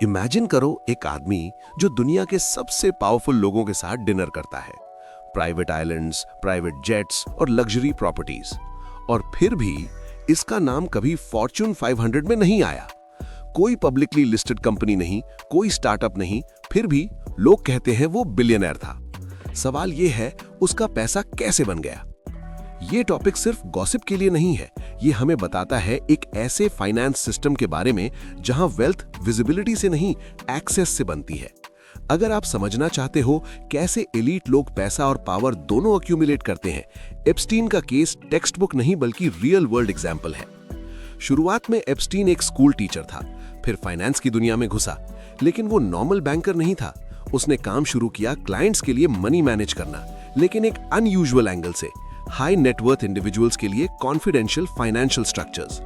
Imagine करो एक आदमी जो दुनिया के सबसे पावरफुल लोगों के साथ डिनर करता है। प्राइवेट आइलैंड्स, प्राइवेट जेट्स और लग्जरी प्रॉपर्टीज। और फिर भी इसका नाम कभी फॉर्च्यून 500 में नहीं आया। कोई पब्लिकली लिस्टेड कंपनी नहीं, कोई स्टार्टअप नहीं, फिर भी लोग कहते हैं वो बिलियनर था। सवाल ये है, उसका पैसा कैसे बन गया? ये टॉपिक सिर्फ गॉसिप के लिए नहीं है, ये हमें बताता है एक ऐसे फाइनेंस सिस्टम के बारे में जहां वेल्थ विजिबिलिटी से नहीं, एक्सेस से बनती है। अगर आप समझना चाहते हो कैसे एलीट लोग पैसा और पावर दोनों अक्यूमुलेट करते हैं, एप्स्टीन का केस टेक्स्ट बुक नहीं बल्कि रियल वर्ल्ड एग्जाम्पल है। शुरुआत में एप्स्टीन एक स्कूल टीचर था, फिर फाइनेंस की दुनिया में घुसा, लेकिन वो नॉर्मल बैंकर नहीं था। उसने काम शुरू किया क्लाइंट्स के लिए मनी मैनेज करना, लेकिन एक अनयूजुअल एंगल से, हाई नेटवर्थ इंडिविजुअल्स के लिए कॉन्फिडेंशियल फाइनेंशियल स्ट्रक्चर्स।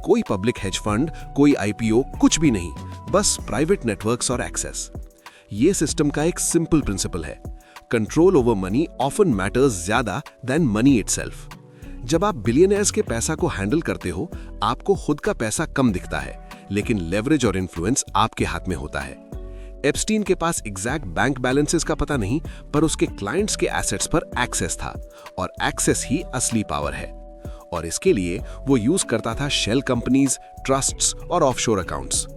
कोई पब्लिक हेज फंड, कोई आईपीओ, कुछ भी नहीं, बस प्राइवेट नेटवर्क्स और एक्सेस। ये सिस्टम का एक सिंपल प्रिंसिपल है, control over money often matters ज्यादा देन मनी इटसेल्फ। जब आप बिलियनर्स के पैसा को हैंडल करते हो, आपको खुद का पैसा कम दिखता है, लेकिन लेवरेज और इन्फ्लुएंस आपके हाथ में होता है। एप्स्टीन के पास एग्जैक्ट बैंक बैलेंसेस का पता नहीं, पर उसके क्लाइंट्स के एसेट्स पर एक्सेस था, और एक्सेस ही असली पावर है। और इसके लिए वो यूज करता था शेल कंपनीज, ट्रस्ट्स और ऑफशोर अकाउंट्स।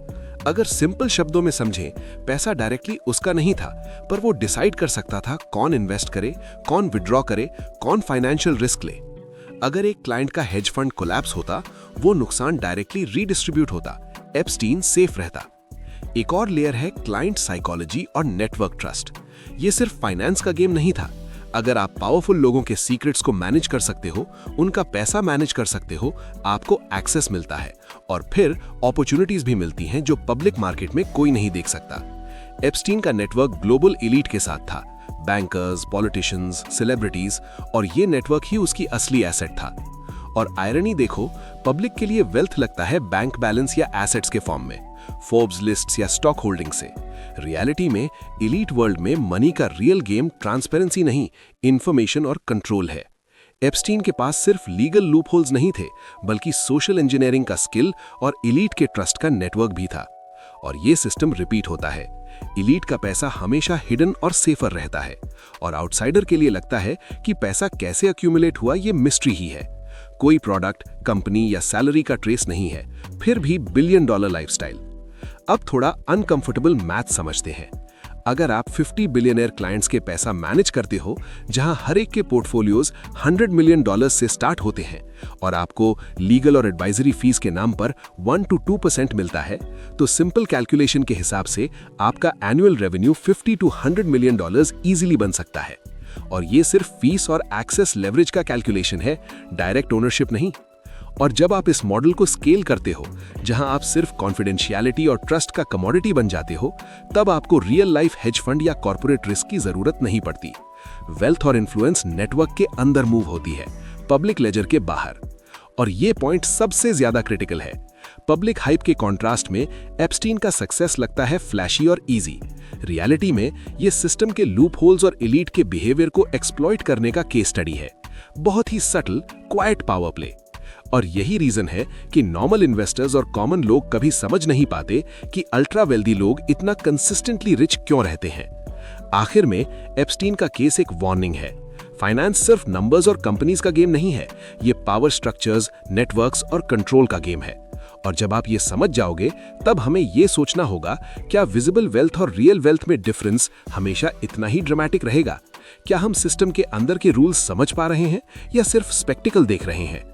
अगर सिंपल शब्दों में समझें, पैसा डायरेक्टली उसका नहीं था, पर वो डिसाइड कर सकता था कौन इन्वेस्ट करे, कौन विड्रॉ करे, कौन फाइनेंशियल रिस्क ले। अगर एक क्लाइंट का हेज फंड कोलैप्स होता, वो नुकसान डायरेक्टली रीडिस्ट्रीब्यूट होता, एप्स्टीन सेफ रहता। एक और लेयर है क्लाइंट साइकोलॉजी और नेटवर्क ट्रस्ट। ये सिर्फ फाइनेंस का गेम नहीं था। अगर आप पावरफुल लोगों के सीक्रेट्स को मैनेज कर सकते हो, उनका पैसा मैनेज कर सकते हो, आपको एक्सेस मिलता है, और फिर अपॉर्चुनिटीज भी मिलती हैं जो पब्लिक मार्केट में कोई नहीं देख सकता। एप्स्टीन का नेटवर्क ग्लोबल एलीट के साथ था, बैंकर्स, पॉलिटिशियंस, सेलिब्रिटीज, और ये नेटवर्क ही उसकी असली एसेट था। और आयरनी देखो, पब्लिक के लिए वेल्थ लगता है बैंक बैलेंस या एसेट्स के फॉर्म में, फोर्ब्स लिस्ट्स या स्टॉक होल्डिंग से। रियलिटी में एलीट वर्ल्ड में मनी का रियल गेम ट्रांसपेरेंसी नहीं, इंफॉर्मेशन और कंट्रोल है। एप्स्टीन के पास सिर्फ लीगल लूपहोल्स नहीं थे, बल्कि सोशल इंजीनियरिंग का स्किल और एलीट के ट्रस्ट का नेटवर्क भी था। और ये सिस्टम रिपीट होता है। एलीट का पैसा हमेशा हिडन और सेफर रहता है, और आउटसाइडर के लिए लगता है कि पैसा कैसे अक्यूमुलेट हुआ ये मिस्ट्री ही है। कोई प्रोडक्ट, कंपनी या सैलरी का ट्रेस नहीं है, फिर भी $1 बिलियन लाइफस्टाइल। अब थोड़ा अनकंफर्टेबल मैथ समझते हैं। अगर आप 50 बिलियनर क्लाइंट्स के पैसा मैनेज करते हो, जहां हर एक के पोर्टफोलियोज $100 मिलियन से स्टार्ट होते हैं, और आपको लीगल और एडवाइजरी फीस के नाम पर 1 to 2% मिलता है, तो सिंपल कैलकुलेशन के हिसाब से आपका annual revenue $50 to $100 million easily बन सकता है। और ये सिर्फ फीस और एक्सेस लेवरेज का कैलकुलेशन है, डायरेक्ट ओनरशिप नहीं। और जब आप इस मॉडल को स्केल करते हो, जहां आप सिर्फ कॉन्फिडेंशियलिटी और ट्रस्ट का कमोडिटी बन जाते हो, तब आपको रियल लाइफ हेज फंड या कॉर्पोरेट रिस्क की जरूरत नहीं पड़ती। वेल्थ और इन्फ्लुएंस नेटवर्क के अंदर मूव होती है, पब्लिक लेजर के बाहर। और ये पॉइंट सबसे ज्यादा क्रिटिकल है। पब्लिक हाइप के कॉन्ट्रास्ट में एप्स्टीन का सक्सेस लगता है फ्लैशी और इजी। रियलिटी में ये सिस्टम के लूप होल्स और एलीट के बिहेवियर को एक्सप्लॉइट करने का केस स्टडी है। बहुत ही सटल, क्वाइट पावर प्ले। और यही रीजन है कि नॉर्मल इन्वेस्टर्स और कॉमन लोग कभी समझ नहीं पाते कि अल्ट्रा वेल्दी लोग इतना कंसिस्टेंटली रिच क्यों रहते हैं। आखिर में एप्स्टीन का केस एक वार्निंग है। फाइनेंस सिर्फ नंबर्स और कंपनीज का गेम नहीं है, ये पावर स्ट्रक्चर्स, नेटवर्क्स और कंट्रोल का गेम है। और जब आप ये समझ जाओगे, तब हमें ये सोचना होगा, क्या विजिबल वेल्थ और रियल वेल्थ में डिफरेंस हमेशा इतना ही ड्रामेटिक रहेगा? क्या हम सिस्टम के अंदर के रूल्स समझ पा रहे हैं, या सिर्फ स्पेक्टिकल देख रहे हैं?